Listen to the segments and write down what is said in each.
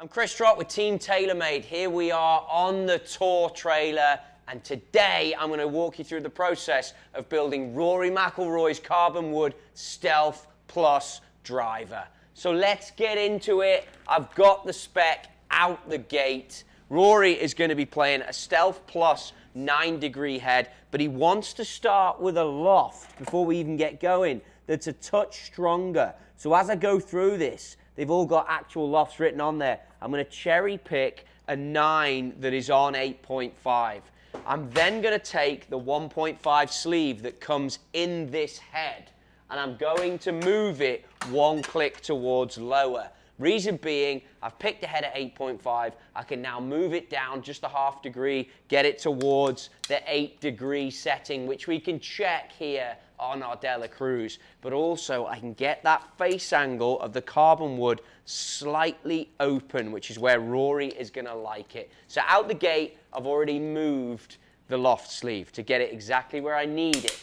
I'm Chris Trott with Team TaylorMade. Here we are on the tour trailer, and today I'm going to walk you through the process of building Rory McIlroy's carbon wood Stealth Plus driver. So let's get into it. I've got the spec out the gate. Rory is going to be playing a Stealth Plus 9-degree head, but he wants to start with a loft before we even get going that's a touch stronger. So as I go through this, they've all got actual lofts written on there. I'm going to cherry pick a 9 that is on 8.5. I'm then going to take the 1.5 sleeve that comes in this head, and I'm going to move it one click towards lower. Reason being, I've picked a head at 8.5. I can now move it down just a ½ degree, get it towards the 8-degree setting, which we can check here on our Dela Cruz. But also, I can get that face angle of the carbon wood slightly open, which is where Rory is going to like it. So out the gate, I've already moved the loft sleeve to get it exactly where I need it.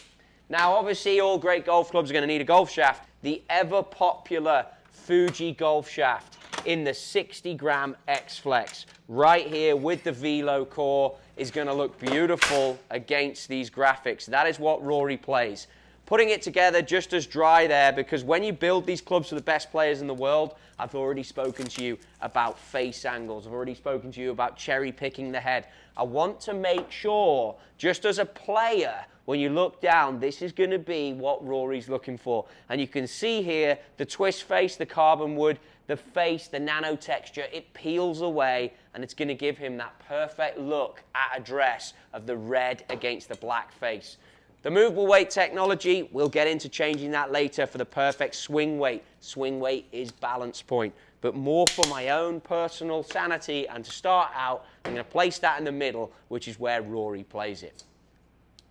Now, obviously, all great golf clubs are going to need a golf shaft. The ever-popular Fuji golf shaft in the 60-gram X-Flex right here with the Velo core is going to look beautiful against these graphics. That is what Rory plays. Putting it together just as dry there, because when you build these clubs for the best players in the world, I've already spoken to you about face angles. I've already spoken to you about cherry picking the head. I want to make sure, just as a player, when you look down, this is going to be what Rory's looking for. And you can see here the twist face, the carbon wood, the face, the nano texture, it peels away, and it's going to give him that perfect look at address of the red against the black face. The movable weight technology, we'll get into changing that later for the perfect swing weight. Swing weight is balance point. But more for my own personal sanity, and to start out, I'm going to place that in the middle, which is where Rory plays it.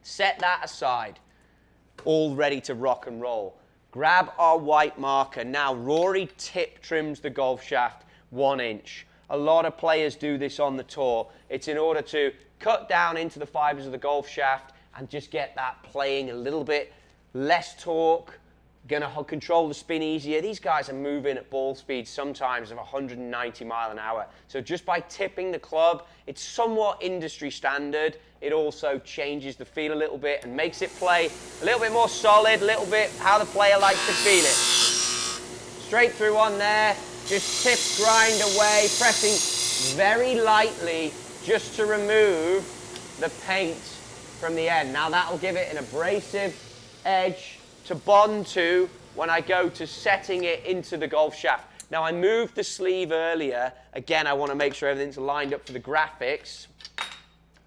Set that aside, all ready to rock and roll. Grab our white marker. Now, Rory tip trims the golf shaft 1 inch. A lot of players do this on the tour. It's in order to cut down into the fibers of the golf shaft and just get that playing a little bit less torque, gonna control the spin easier. These guys are moving at ball speeds sometimes of 190 miles an hour. So just by tipping the club, it's somewhat industry standard. It also changes the feel a little bit and makes it play a little bit more solid, a little bit how the player likes to feel it. Straight through on there, just tip, grind away, pressing very lightly just to remove the paint from the end. Now that'll give it an abrasive edge to bond to when I go to setting it into the golf shaft. Now I moved the sleeve earlier. Again, I want to make sure everything's lined up for the graphics.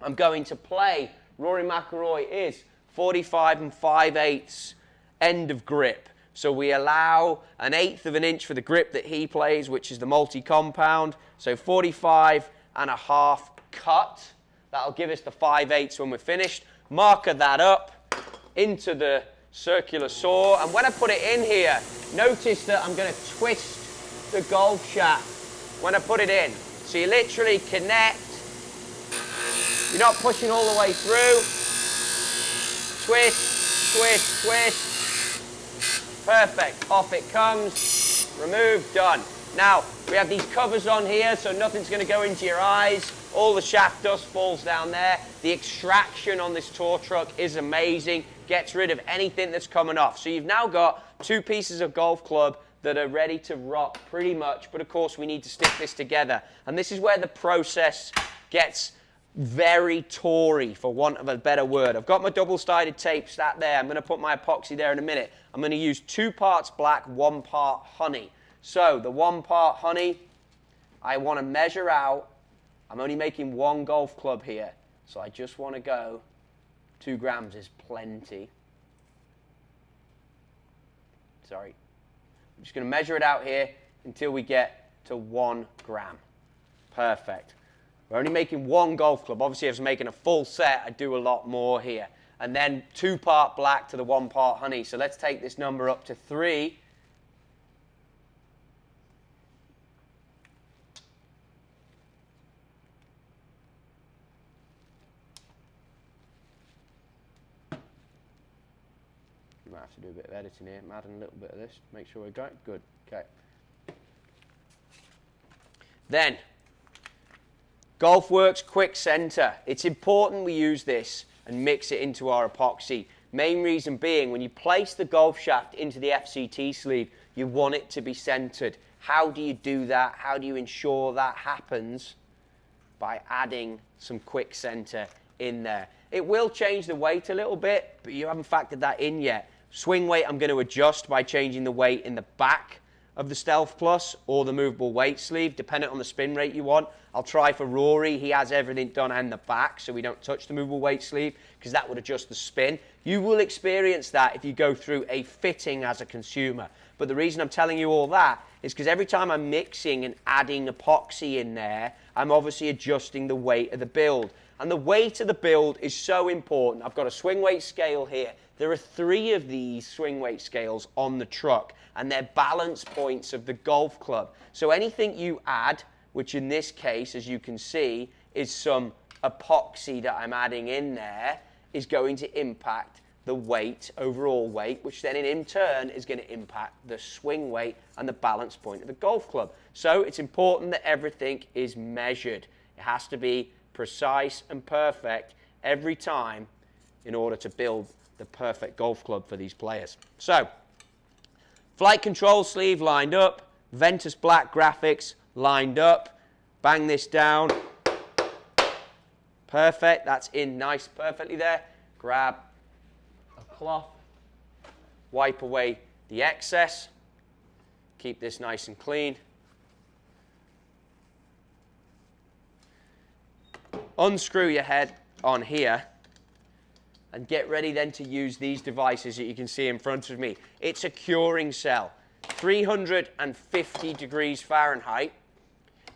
I'm going to play, Rory McIlroy is 45 5/8 end of grip. So we allow 1/8 of an inch for the grip that he plays, which is the multi-compound. So 45.5 cut. That'll give us the 5/8 when we're finished. Marker that up into the circular saw. And when I put it in here, notice that I'm going to twist the golf shaft when I put it in. So you literally connect. You're not pushing all the way through. Twist, twist, twist. Perfect. Off it comes. Remove. Done. Now, we have these covers on here, so nothing's going to go into your eyes. All the shaft dust falls down there. The extraction on this tour truck is amazing. Gets rid of anything that's coming off. So you've now got 2 pieces of golf club that are ready to rock pretty much. But of course, we need to stick this together. And this is where the process gets very toury, for want of a better word. I've got my double-sided tape sat there. I'm going to put my epoxy there in a minute. I'm going to use 2 parts black, 1 part honey. So the 1 part honey, I want to measure out. I'm only making 1 golf club here, so I just want to go 2 grams is plenty. Sorry. I'm just going to measure it out here until we get to 1 gram. Perfect. We're only making 1 golf club. Obviously, if I was making a full set, I'd do a lot more here. And then 2 part black to the 1 part honey. So let's take this number up to 3. Might have to do a bit of editing here. I'm adding a little bit of this. Make sure we're going. Good. Okay. Then, Golfworks Quick Center. It's important we use this and mix it into our epoxy. Main reason being, when you place the golf shaft into the FCT sleeve, you want it to be centered. How do you do that? How do you ensure that happens? By adding some quick center in there. It will change the weight a little bit, but you haven't factored that in yet. Swing weight I'm going to adjust by changing the weight in the back of the Stealth Plus or the movable weight sleeve, depending on the spin rate you want. I'll try for Rory. He has everything done in the back, so we don't touch the movable weight sleeve because that would adjust the spin. You will experience that if you go through a fitting as a consumer. But the reason I'm telling you all that is because every time I'm mixing and adding epoxy in there, I'm obviously adjusting the weight of the build. And the weight of the build is so important. I've got a swing weight scale here. There are 3 of these swing weight scales on the truck, and they're balance points of the golf club. So anything you add, which in this case, as you can see, is some epoxy that I'm adding in there, is going to impact the weight, overall weight, which then in turn is going to impact the swing weight and the balance point of the golf club. So it's important that everything is measured. It has to be precise and perfect every time in order to build the perfect golf club for these players. So, flight control sleeve lined up, Ventus Black graphics lined up, bang this down, perfect, that's in nice perfectly there. Grab a cloth, wipe away the excess, keep this nice and clean. Unscrew your head on here and get ready then to use these devices that you can see in front of me. It's a curing cell, 350 degrees Fahrenheit,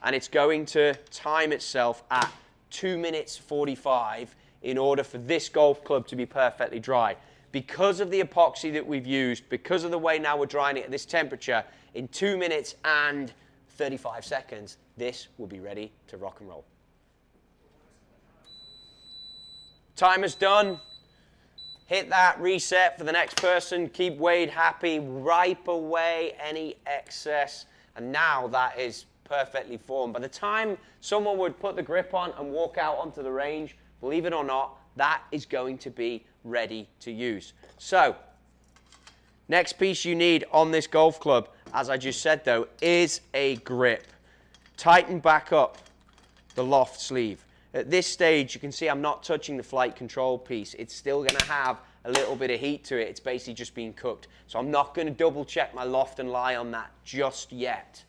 and it's going to time itself at 2 minutes 45 in order for this golf club to be perfectly dry. Because of the epoxy that we've used, because of the way now we're drying it at this temperature, in 2 minutes and 35 seconds, this will be ready to rock and roll. Timer's done. Hit that reset for the next person. Keep Wade happy. Wipe away any excess. And now that is perfectly formed. By the time someone would put the grip on and walk out onto the range, believe it or not, that is going to be ready to use. So, next piece you need on this golf club, as I just said though, is a grip. Tighten back up the loft sleeve. At this stage, you can see I'm not touching the flight control piece. It's still going to have a little bit of heat to it. It's basically just being cooked. So I'm not going to double check my loft and lie on that just yet.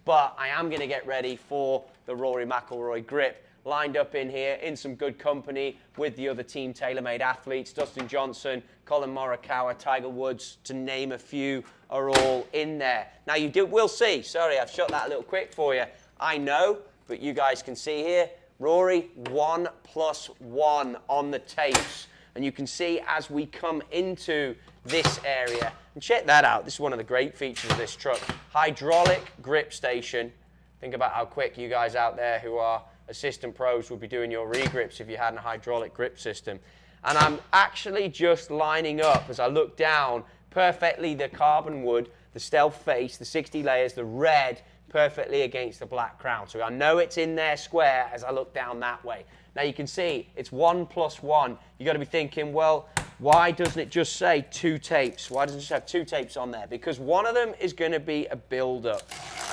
But I am going to get ready for the Rory McIlroy grip. Lined up in here in some good company with the other Team TaylorMade athletes. Dustin Johnson, Colin Morikawa, Tiger Woods, to name a few, are all in there. Now we'll see. Sorry, I've shot that a little quick for you. I know, but you guys can see here. Rory, 1+1 on the tapes. And you can see as we come into this area, and check that out. This is one of the great features of this truck. Hydraulic grip station. Think about how quick you guys out there who are assistant pros would be doing your regrips if you had a hydraulic grip system. And I'm actually just lining up as I look down perfectly the carbon wood, the stealth face, the 60 layers, the red, perfectly against the black crown. So I know it's in there square as I look down that way. Now you can see it's 1+1. You got to be thinking, well, why doesn't it just say 2 tapes? Why doesn't it just have 2 tapes on there? Because one of them is going to be a build-up,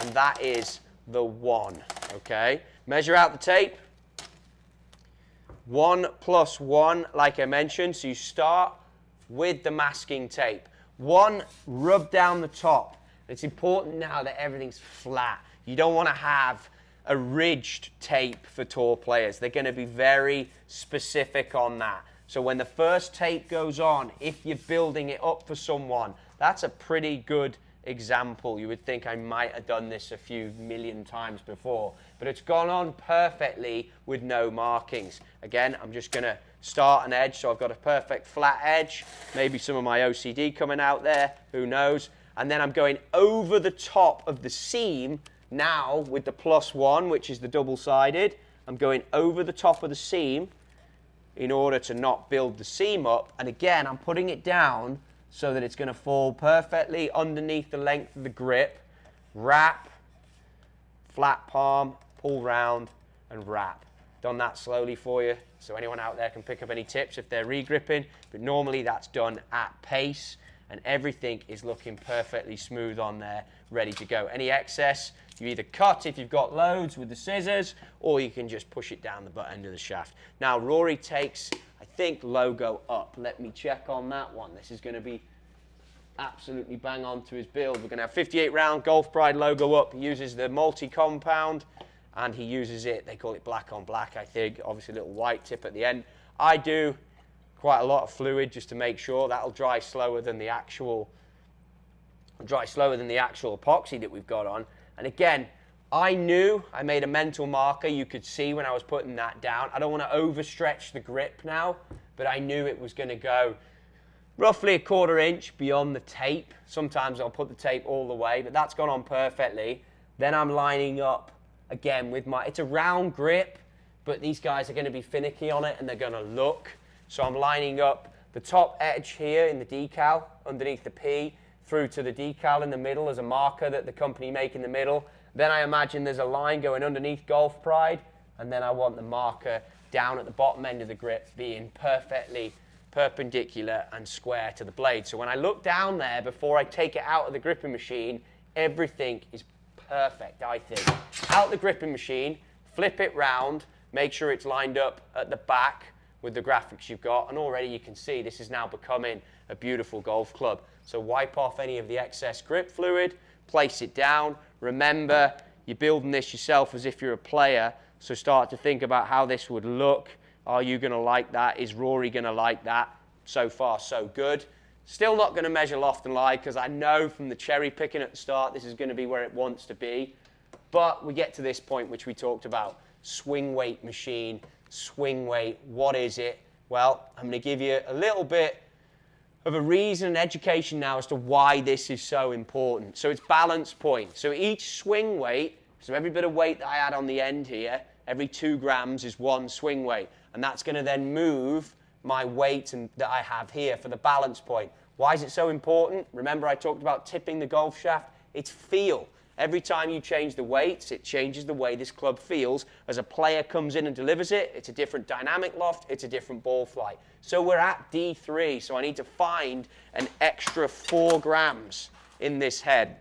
and that is the 1, okay? Measure out the tape. 1+1, like I mentioned. So you start with the masking tape. 1, rub down the top. It's important now that everything's flat. You don't want to have a ridged tape for tour players. They're going to be very specific on that. So when the first tape goes on, if you're building it up for someone, that's a pretty good example. You would think I might have done this a few million times before, but it's gone on perfectly with no markings. Again, I'm just going to start an edge, so I've got a perfect flat edge. Maybe some of my OCD coming out there, who knows? And then I'm going over the top of the seam now with the +1, which is the double-sided. I'm going over the top of the seam in order to not build the seam up. And again, I'm putting it down so that it's going to fall perfectly underneath the length of the grip. Wrap, flat palm, pull round, and wrap. Done that slowly for you, so anyone out there can pick up any tips if they're regripping, but normally that's done at pace, and everything is looking perfectly smooth on there, ready to go. Any excess, you either cut if you've got loads with the scissors, or you can just push it down the butt end of the shaft. Now, Rory takes, I think, logo up. Let me check on that one. This is going to be absolutely bang on to his build. We're going to have 58 round Golf Pride logo up. He uses the multi-compound, and he uses it, they call it black on black, I think. Obviously, a little white tip at the end. I do quite a lot of fluid just to make sure that'll dry slower than the actual epoxy that we've got on. And again, I knew, I made a mental marker, you could see when I was putting that down. I don't want to overstretch the grip now, but I knew it was going to go roughly a 1/4 inch beyond the tape. Sometimes I'll put the tape all the way, but that's gone on perfectly. Then I'm lining up again with it's a round grip, but these guys are going to be finicky on it and they're going to look. So I'm lining up the top edge here in the decal underneath the P through to the decal in the middle as a marker that the company make in the middle. Then I imagine there's a line going underneath Golf Pride, and then I want the marker down at the bottom end of the grip being perfectly perpendicular and square to the blade. So when I look down there before I take it out of the gripping machine, everything is perfect, I think. Out the gripping machine, flip it round, make sure it's lined up at the back with the graphics you've got, and already you can see this is now becoming a beautiful golf club. So wipe off any of the excess grip fluid, place it down. Remember, you're building this yourself as if you're a player, so start to think about how this would look. Are you going to like that? Is Rory going to like that? So far, so good. Still not going to measure loft and lie because I know from the cherry picking at the start this is going to be where it wants to be. But we get to this point which we talked about. Swing weight machine, swing weight, what is it? Well, I'm going to give you a little bit of a reason and education now as to why this is so important. So it's balance point. So each swing weight, so every bit of weight that I add on the end here, every 2 grams is 1 swing weight. And that's going to then move my weight that I have here for the balance point. Why is it so important? Remember I talked about tipping the golf shaft? It's feel. Every time you change the weights, it changes the way this club feels. As a player comes in and delivers it, it's a different dynamic loft, it's a different ball flight. So we're at D3, so I need to find an extra 4 grams in this head.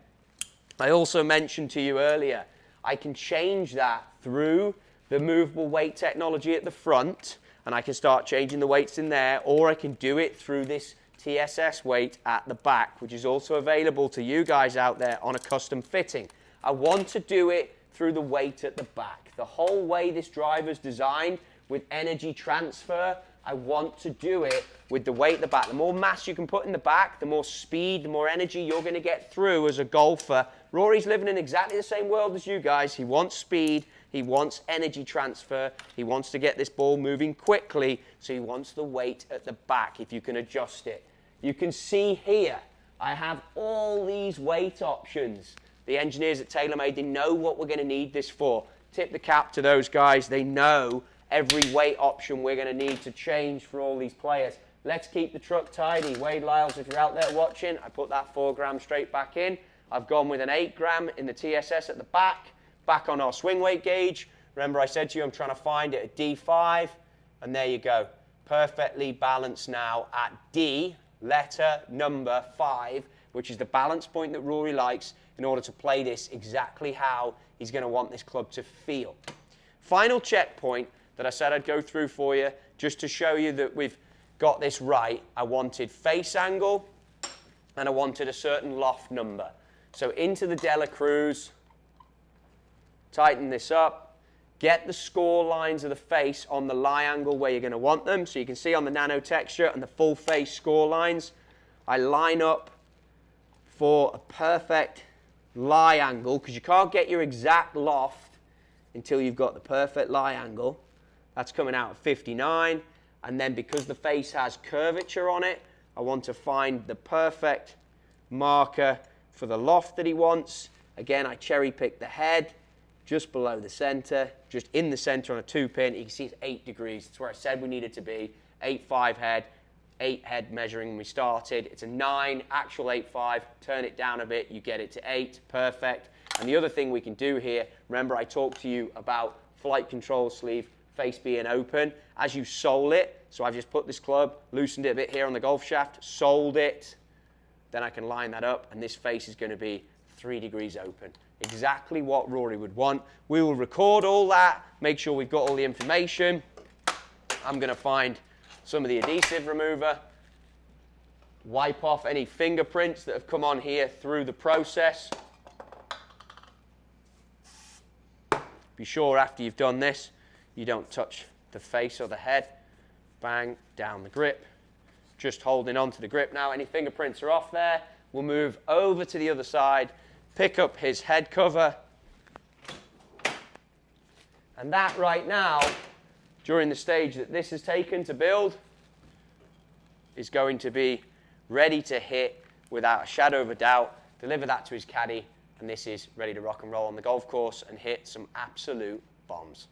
I also mentioned to you earlier, I can change that through the movable weight technology at the front, and I can start changing the weights in there, or I can do it through this TSS weight at the back, which is also available to you guys out there on a custom fitting. I want to do it through the weight at the back. The whole way this driver's designed with energy transfer, I want to do it with the weight at the back. The more mass you can put in the back, the more speed, the more energy you're going to get through as a golfer. Rory's living in exactly the same world as you guys. He wants speed. He wants energy transfer. He wants to get this ball moving quickly, so he wants the weight at the back if you can adjust it. You can see here, I have all these weight options. The engineers at TaylorMade, they know what we're going to need this for. Tip the cap to those guys. They know every weight option we're going to need to change for all these players. Let's keep the truck tidy. Wade Lyles, if you're out there watching, I put that 4 grams straight back in. I've gone with an 8 gram in the TSS at the back on our swing weight gauge. Remember I said to you I'm trying to find it at D5, and there you go. Perfectly balanced now at D, letter number 5, which is the balance point that Rory likes in order to play this exactly how he's going to want this club to feel. Final checkpoint that I said I'd go through for you, just to show you that we've got this right. I wanted face angle, and I wanted a certain loft number. So into the Dela Cruz, tighten this up, get the score lines of the face on the lie angle where you're going to want them. So you can see on the nano texture and the full face score lines, I line up for a perfect lie angle, because you can't get your exact loft until you've got the perfect lie angle. That's coming out at 59. And then because the face has curvature on it, I want to find the perfect marker for the loft that he wants. Again, I cherry pick the head just below the center, just in the center on a 2-pin. You can see it's 8 degrees. That's where I said we needed to be. 8.5 head, 8 head measuring when we started. It's a 9, actual 8.5. Turn it down a bit, you get it to 8. Perfect. And the other thing we can do here, remember I talked to you about flight control sleeve, face being open. As you sole it, so I've just put this club, loosened it a bit here on the golf shaft, soled it, then I can line that up, and this face is going to be 3 degrees open. Exactly what Rory would want. We will record all that, make sure we've got all the information. I'm going to find some of the adhesive remover, wipe off any fingerprints that have come on here through the process. Be sure after you've done this, you don't touch the face or the head. Bang, down the grip. Just holding on to the grip now. Any fingerprints are off there. We'll move over to the other side, pick up his head cover. And that right now, during the stage that this has taken to build, is going to be ready to hit without a shadow of a doubt. Deliver that to his caddy, and this is ready to rock and roll on the golf course and hit some absolute bombs.